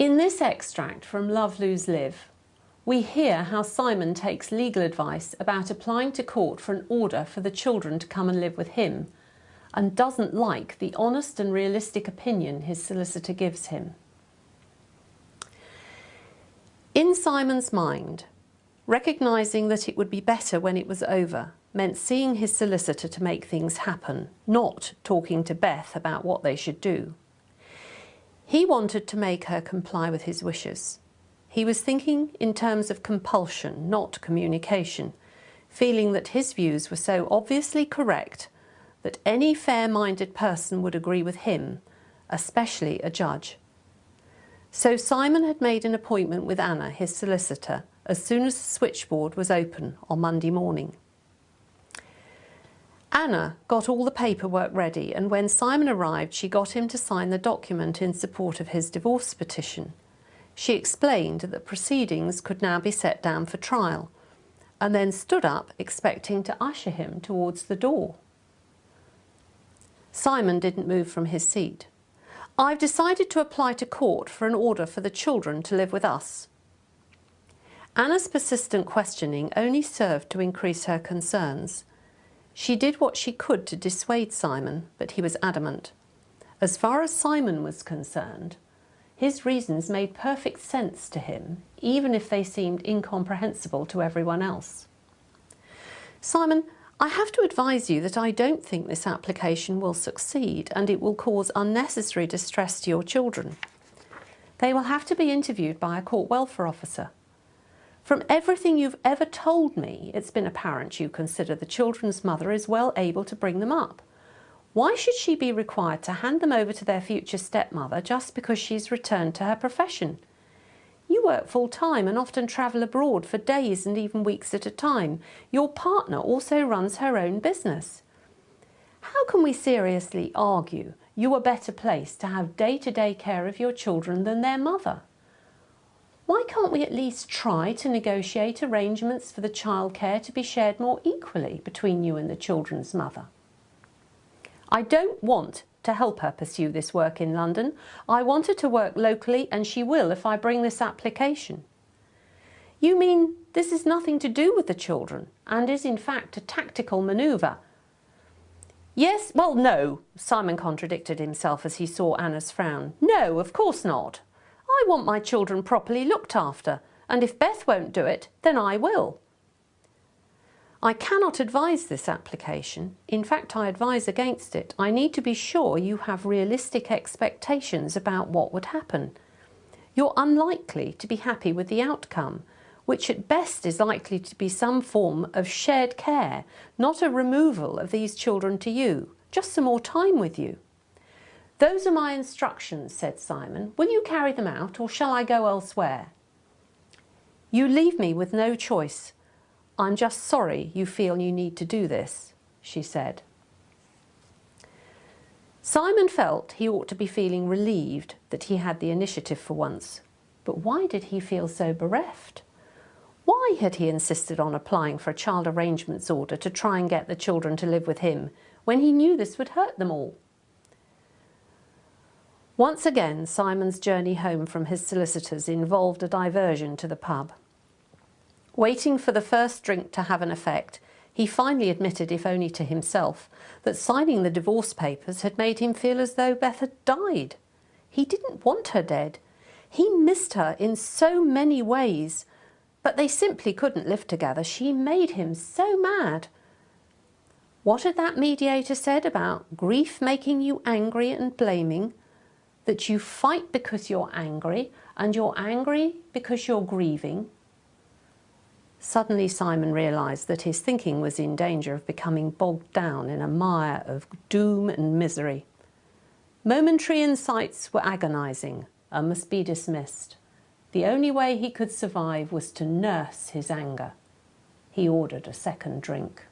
In this extract from Love, Lose, Live, we hear how Simon takes legal advice about applying to court for an order for the children to come and live with him, and doesn't like the honest and realistic opinion his solicitor gives him. In Simon's mind, recognising that it would be better when it was over meant seeing his solicitor to make things happen, not talking to Beth about what they should do. He wanted to make her comply with his wishes. He was thinking in terms of compulsion, not communication, feeling that his views were so obviously correct that any fair-minded person would agree with him, especially a judge. So Simon had made an appointment with Anna, his solicitor, as soon as the switchboard was open on Monday morning. Anna got all the paperwork ready, and when Simon arrived, she got him to sign the document in support of his divorce petition. She explained that proceedings could now be set down for trial, and then stood up expecting to usher him towards the door. Simon didn't move from his seat. "I've decided to apply to court for an order for the children to live with us." Anna's persistent questioning only served to increase her concerns. She did what she could to dissuade Simon, but he was adamant. As far as Simon was concerned, his reasons made perfect sense to him, even if they seemed incomprehensible to everyone else. "Simon, I have to advise you that I don't think this application will succeed, and it will cause unnecessary distress to your children. They will have to be interviewed by a court welfare officer. From everything you've ever told me, it's been apparent you consider the children's mother is well able to bring them up. Why should she be required to hand them over to their future stepmother just because she's returned to her profession? You work full-time and often travel abroad for days and even weeks at a time. Your partner also runs her own business. How can we seriously argue you are better placed to have day-to-day care of your children than their mother? Why can't we at least try to negotiate arrangements for the childcare to be shared more equally between you and the children's mother? I don't want to help her pursue this work in London. I want her to work locally, and she will if I bring this application." "You mean this is nothing to do with the children and is in fact a tactical manoeuvre?" "Yes, well, no," Simon contradicted himself as he saw Anna's frown. "No, of course not. I want my children properly looked after, and if Beth won't do it, then I will." "I cannot advise this application. In fact, I advise against it. I need to be sure you have realistic expectations about what would happen. You're unlikely to be happy with the outcome, which at best is likely to be some form of shared care, not a removal of these children to you, just some more time with you." "Those are my instructions," said Simon. "Will you carry them out, or shall I go elsewhere?" "You leave me with no choice. I'm just sorry you feel you need to do this," she said. Simon felt he ought to be feeling relieved that he had the initiative for once. But why did he feel so bereft? Why had he insisted on applying for a child arrangements order to try and get the children to live with him when he knew this would hurt them all? Once again, Simon's journey home from his solicitors involved a diversion to the pub. Waiting for the first drink to have an effect, he finally admitted, if only to himself, that signing the divorce papers had made him feel as though Beth had died. He didn't want her dead. He missed her in so many ways, but they simply couldn't live together. She made him so mad. What had that mediator said about grief making you angry and blaming? That you fight because you're angry, and you're angry because you're grieving? Suddenly Simon realised that his thinking was in danger of becoming bogged down in a mire of doom and misery. Momentary insights were agonising and must be dismissed. The only way he could survive was to nurse his anger. He ordered a second drink.